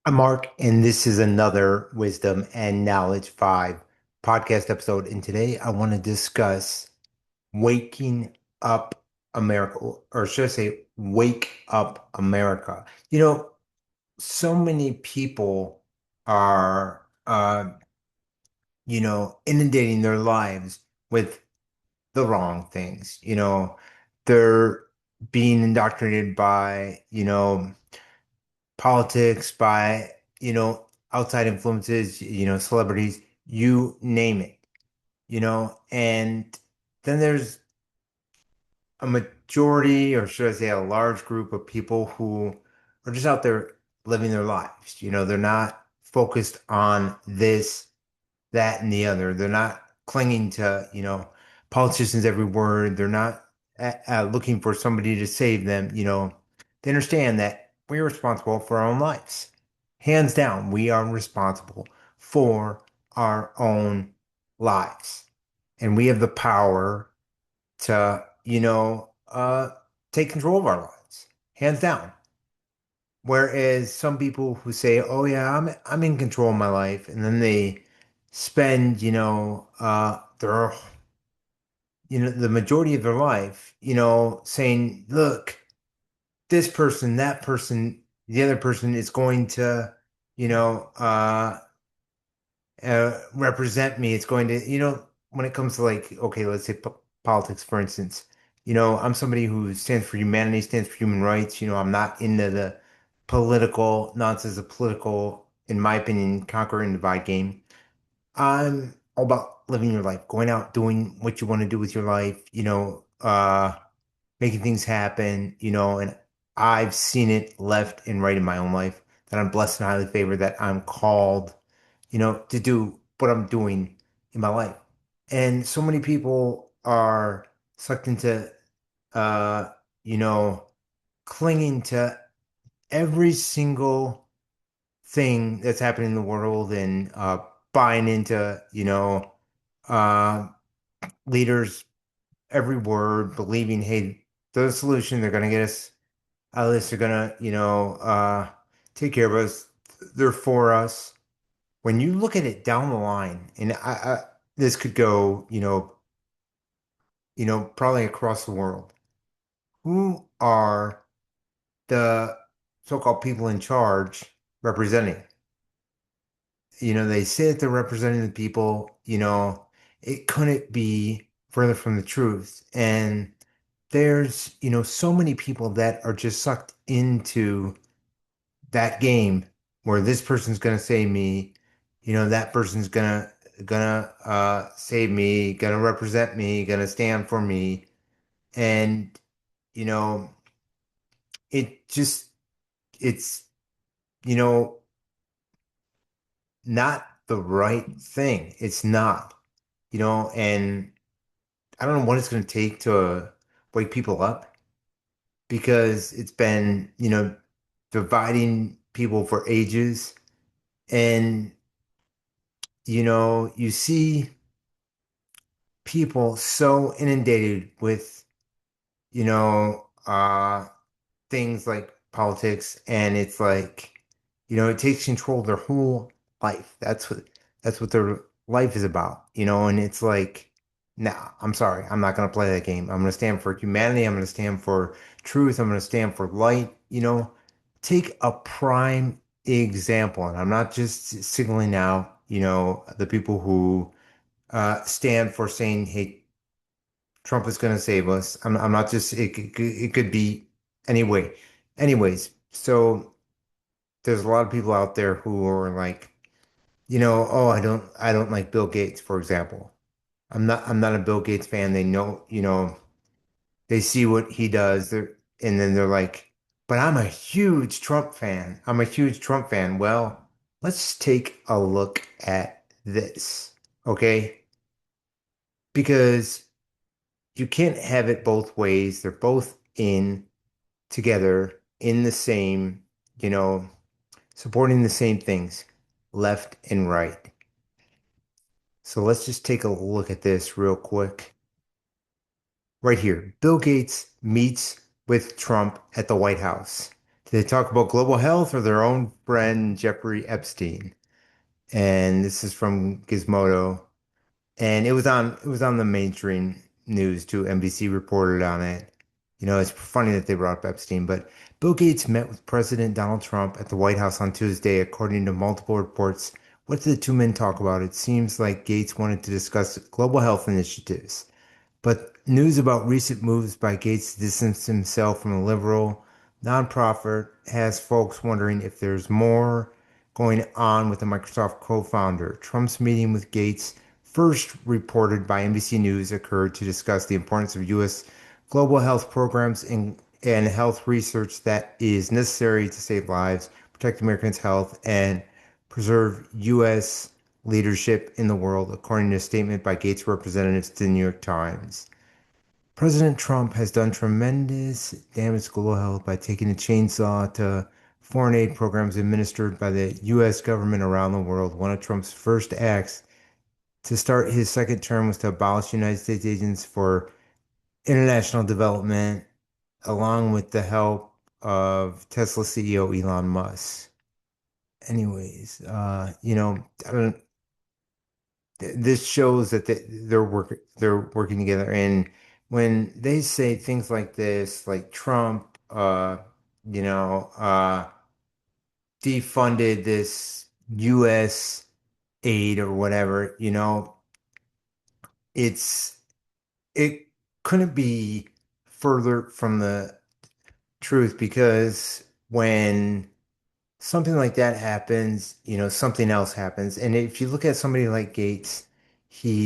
I'm Mark, and this is another Wisdom and Knowledge 5 podcast episode. And today I want to discuss waking up America, or should I say, wake up America. So many people are, inundating their lives with the wrong things. They're being indoctrinated by, politics, by, outside influences, celebrities, you name it, and then there's a majority, or should I say a large group of people who are just out there living their lives. They're not focused on this, that, and the other. They're not clinging to, politicians' every word. They're not looking for somebody to save them. They understand that we're responsible for our own lives. Hands down, we are responsible for our own lives. And we have the power to, take control of our lives. Hands down. Whereas some people who say, "Oh yeah, I'm in control of my life," and then they spend, the majority of their life, saying, "Look, this person, that person, the other person is going to, you know, uh, represent me. It's going to, when it comes to like, okay, let's say p politics, for instance, I'm somebody who stands for humanity, stands for human rights. I'm not into the political nonsense, the political, in my opinion, conquer and divide game. I'm all about living your life, going out, doing what you want to do with your life, making things happen, and I've seen it left and right in my own life that I'm blessed and highly favored, that I'm called, to do what I'm doing in my life. And so many people are sucked into, uh, you know, clinging to every single thing that's happening in the world, and buying into, uh, leaders' every word, believing, hey, they're the solution. They're going to get us out of this. They're going to, take care of us. They're for us. When you look at it down the line, and this could go, probably across the world. Who are the so-called people in charge representing? They say that they're representing the people, it couldn't be further from the truth. And there's, so many people that are just sucked into that game where this person's gonna save me, that person's gonna save me, gonna represent me, gonna stand for me. And, you know, it just it's, you know, not the right thing. It's not, and I don't know what it's gonna take to wake people up, because it's been, dividing people for ages. And, you see people so inundated with, you know, uh, things like politics, and it's like, it takes control of their whole life. That's what their life is about, and it's like, nah, I'm sorry, I'm not gonna play that game. I'm gonna stand for humanity, I'm gonna stand for truth, I'm gonna stand for light, take a prime example. And I'm not just signaling out, the people who stand for saying, hey, Trump is going to save us. I'm not just, it could be anyway. Anyways, so there's a lot of people out there who are like, oh, I don't like Bill Gates, for example. I'm not a Bill Gates fan. They know, they see what he does, and then they're like, but I'm a huge Trump fan. I'm a huge Trump fan. Well, let's take a look at this, okay? Because you can't have it both ways. They're both in together in the same, you know, supporting the same things, left and right. So let's just take a look at this real quick. Right here, Bill Gates meets with Trump at the White House. They talk about global health or their own friend Jeffrey Epstein. And this is from Gizmodo. And it was on the mainstream news too. NBC reported on it. It's funny that they brought up Epstein, but Bill Gates met with President Donald Trump at the White House on Tuesday, according to multiple reports. What did the two men talk about? It seems like Gates wanted to discuss global health initiatives. But news about recent moves by Gates to distance himself from a liberal nonprofit has folks wondering if there's more going on with the Microsoft co-founder. Trump's meeting with Gates, first reported by NBC News, occurred to discuss the importance of U.S. global health programs and health research that is necessary to save lives, protect Americans' health, and preserve U.S. leadership in the world, according to a statement by Gates representatives to the New York Times. President Trump has done tremendous damage to global health by taking a chainsaw to foreign aid programs administered by the U.S. government around the world. One of Trump's first acts to start his second term was to abolish United States agents for international development, along with the help of Tesla CEO Elon Musk. Anyways, I don't this shows that they're working together. And when they say things like this, like Trump, you know, defunded this U.S. aid or whatever, it's it couldn't be further from the truth because when something like that happens, something else happens. And if you look at somebody like Gates,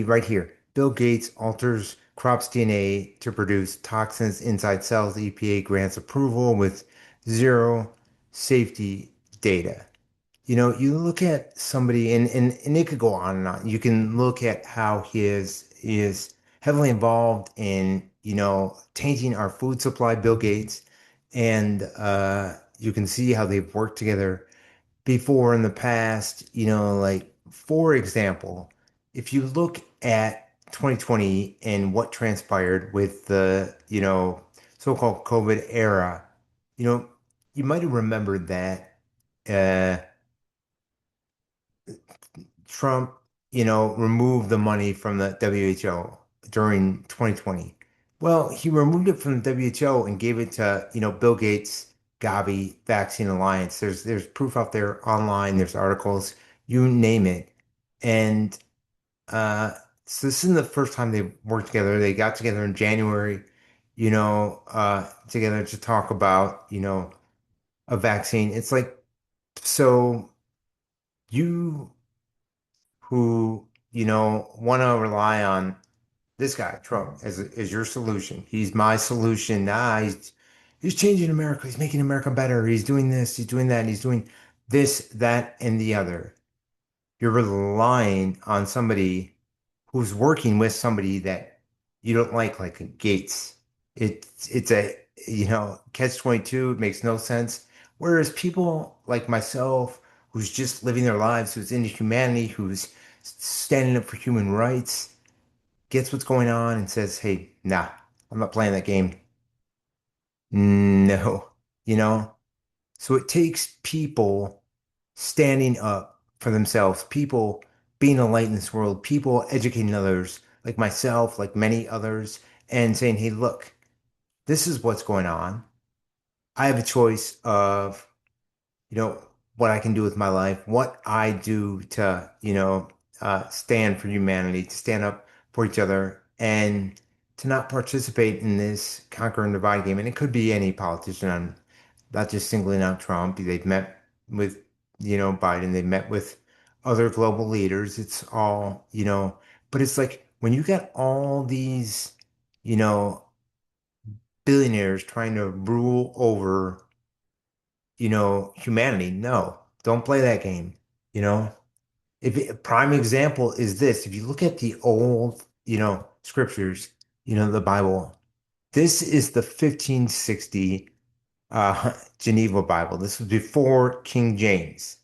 right here, Bill Gates alters crops' DNA to produce toxins inside cells. EPA grants approval with zero safety data. You look at somebody, and it could go on and on. You can look at how he is heavily involved in, tainting our food supply, Bill Gates, and you can see how they've worked together before in the past, like for example, if you look at 2020 and what transpired with the, so-called COVID era, you know, you might have remembered that uh, Trump, removed the money from the WHO during 2020. Well, he removed it from the WHO and gave it to, Bill Gates' Gavi Vaccine Alliance. There's proof out there online, there's articles, you name it. And uh so this isn't the first time they worked together. They got together in January, together to talk about, a vaccine. It's like, so you who, want to rely on this guy, Trump, as your solution. He's my solution. He's changing America. He's making America better. He's doing this, he's doing that, he's doing this, that, and the other. You're relying on somebody who's working with somebody that you don't like a Gates. It's a, catch 22. It makes no sense. Whereas people like myself, who's just living their lives, who's into humanity, who's standing up for human rights, gets what's going on and says, "Hey, nah, I'm not playing that game." No, you know? So it takes people standing up for themselves, people being a light in this world, people educating others, like myself, like many others, and saying, "Hey, look, this is what's going on. I have a choice of, you know, what I can do with my life, what I do to, stand for humanity, to stand up for each other, and to not participate in this conquer and divide game." And it could be any politician. I'm not just singling out Trump. They've met with, Biden. They've met with other global leaders. It's all, but it's like when you got all these, you know, billionaires trying to rule over, humanity. No, don't play that game. You know, a prime example is this. If you look at the old, scriptures, the Bible, this is the 1560 Geneva Bible. This was before King James.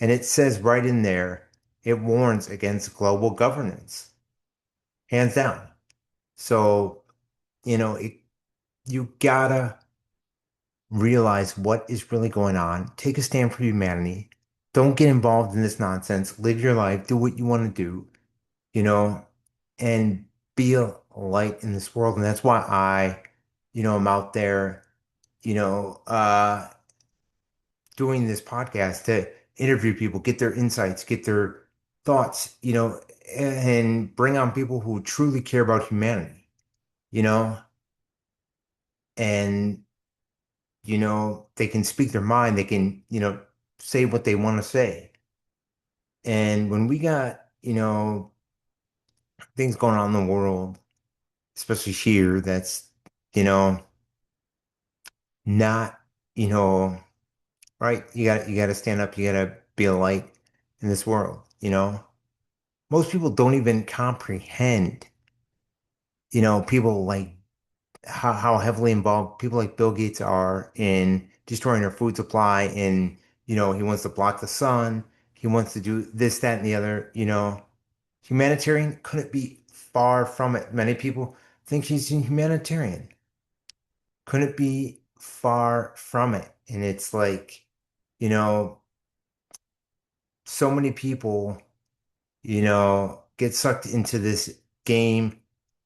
And it says right in there, it warns against global governance, hands down. So, you know, it, you gotta realize what is really going on, take a stand for humanity. Don't get involved in this nonsense. Live your life, do what you want to do, you know, and be a light in this world. And that's why I'm out there, you know, doing this podcast to interview people, get their insights, get their thoughts, and bring on people who truly care about humanity, you know, and they can speak their mind, they can, say what they want to say. And when we got, things going on in the world, especially here, that's, you know, not, you know, right? You got to stand up, you got to be a light in this world, you know? Most people don't even comprehend, people like how heavily involved people like Bill Gates are in destroying our food supply. And, he wants to block the sun. He wants to do this, that, and the other, Humanitarian couldn't be far from it. Many people think he's a humanitarian. Couldn't be far from it. And it's like, you know, so many people, get sucked into this game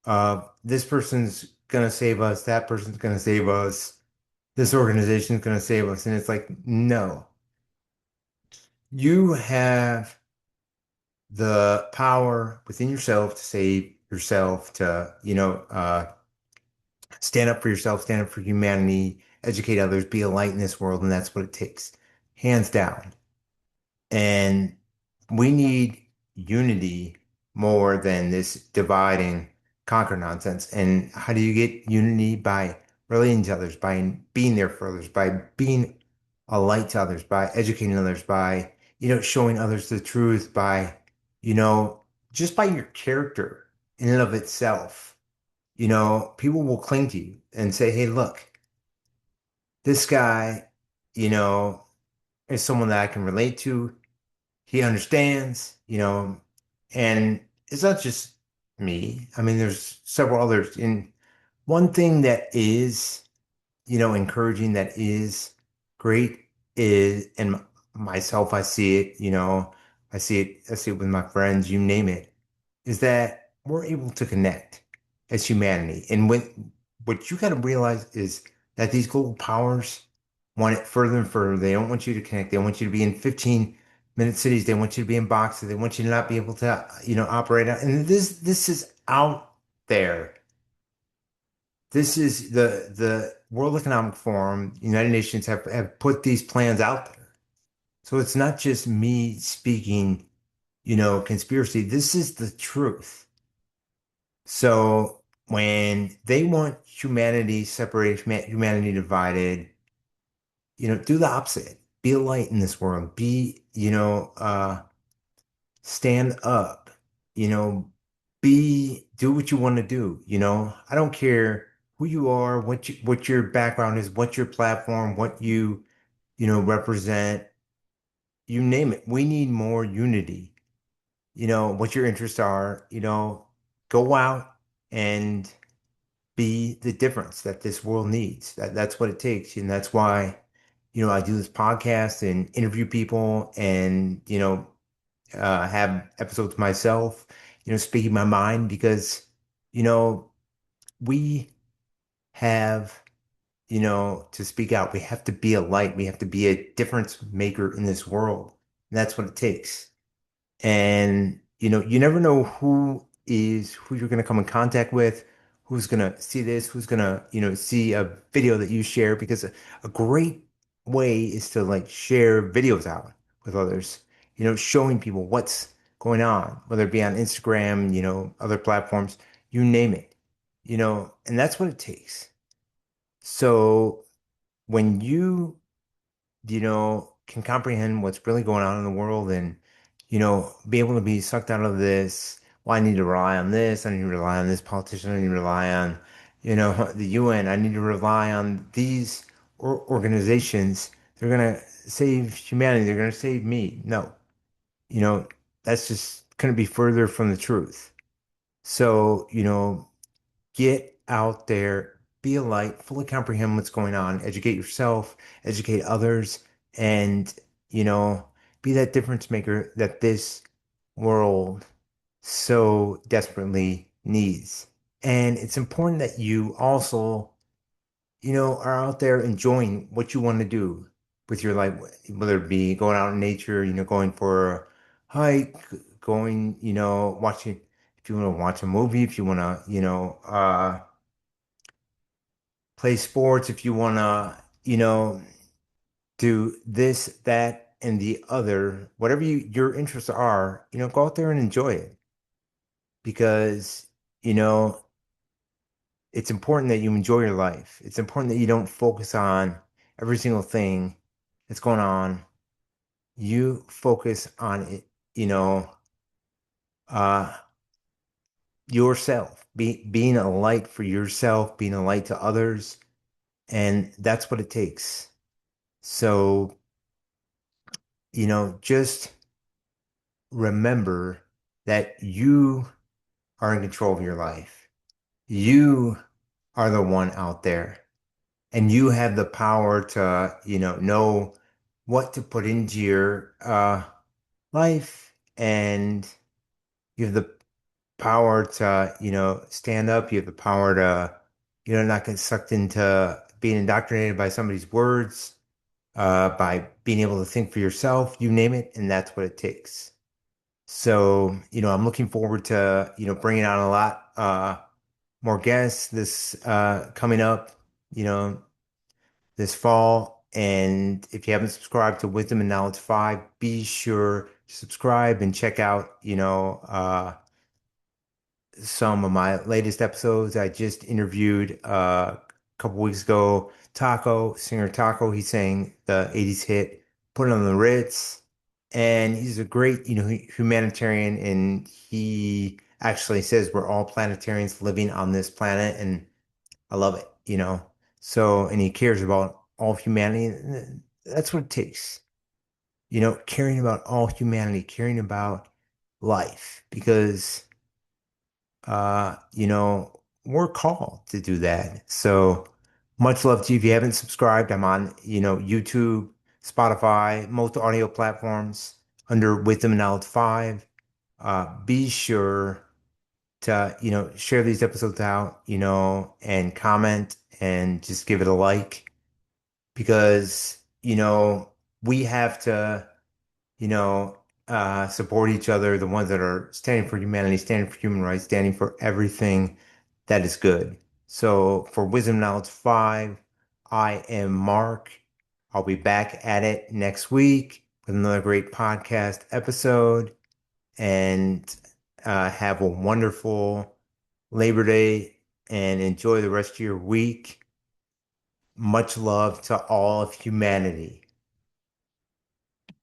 of this person's gonna save us, that person's gonna save us, this organization's gonna save us. And it's like, no, you have the power within yourself to save yourself, to, stand up for yourself, stand up for humanity, educate others, be a light in this world. And that's what it takes, hands down. And we need unity more than this divide and conquer nonsense. And how do you get unity? By relating to others, by being there for others, by being a light to others, by educating others, by, showing others the truth, by, you know, just by your character in and of itself. People will cling to you and say, hey, look, this guy, you know, is someone that I can relate to. He understands, and it's not just me. I mean, there's several others. And one thing that is, encouraging, that is great is, and myself, I see it, I see it with my friends, you name it, is that we're able to connect as humanity. And what you got to realize is that these global powers want it further and further. They don't want you to connect. They want you to be in 15-minute cities. They want you to be in boxes. They want you to not be able to, operate out. And this is out there. This is the World Economic Forum, United Nations have put these plans out there. So it's not just me speaking, conspiracy. This is the truth. So when they want humanity separated, humanity divided, do the opposite. Be a light in this world. Be, stand up, you know, do what you want to do. I don't care who you are, what your background is, what your platform, what you, represent, you name it. We need more unity. What your interests are, go out and be the difference that this world needs. That's what it takes. And that's why, I do this podcast and interview people and, have episodes myself, speaking my mind because, you know, we have, to speak out. We have to be a light. We have to be a difference maker in this world. And that's what it takes. And, you never know who you're going to come in contact with, who's going to see this, who's going to, see a video that you share, because a great way is to like share videos out with others, showing people what's going on, whether it be on Instagram, other platforms, you name it, and that's what it takes. So when can comprehend what's really going on in the world and, be able to be sucked out of this. Well, I need to rely on this. I need to rely on this politician. I need to rely on, the UN. I need to rely on these organizations. They're going to save humanity. They're going to save me. No, you know, that's just going to be further from the truth. So, get out there, be a light, fully comprehend what's going on, educate yourself, educate others, and, you know, be that difference maker that this world so desperately needs. And it's important that you also, are out there enjoying what you want to do with your life, whether it be going out in nature, going for a hike, going, watching, if you want to watch a movie, if you want to, play sports, if you want to, do this, that, and the other, whatever your interests are, go out there and enjoy it because, you know, it's important that you enjoy your life. It's important that you don't focus on every single thing that's going on. You focus on it, you know, uh, yourself, being a light for yourself, being a light to others, and that's what it takes. So, just remember that you are in control of your life. You are the one out there, and you have the power to, know what to put into your life, and you have the power to, stand up. You have the power to, not get sucked into being indoctrinated by somebody's words, by being able to think for yourself, you name it, and that's what it takes. So, I'm looking forward to, bringing on a lot more guests this coming up, you know, this fall. And if you haven't subscribed to Wisdom and Knowledge 5, be sure to subscribe and check out, some of my latest episodes. I just interviewed a couple weeks ago singer Taco. He sang the 80s hit Put It on the Ritz. And he's a great, humanitarian. And he actually says we're all planetarians living on this planet. And I love it, So, and he cares about all of humanity. And that's what it takes, caring about all humanity, caring about life, because we're called to do that. So much love to you. If you haven't subscribed, I'm on, YouTube, Spotify, most audio platforms under Wisdom and Knowledge 5. Be sure to, share these episodes out, and comment and just give it a like because, we have to you know, support each other, the ones that are standing for humanity, standing for human rights, standing for everything that is good. So for Wisdom Knowledge 5, I am Mark. I'll be back at it next week with another great podcast episode. And have a wonderful Labor Day and enjoy the rest of your week. Much love to all of humanity.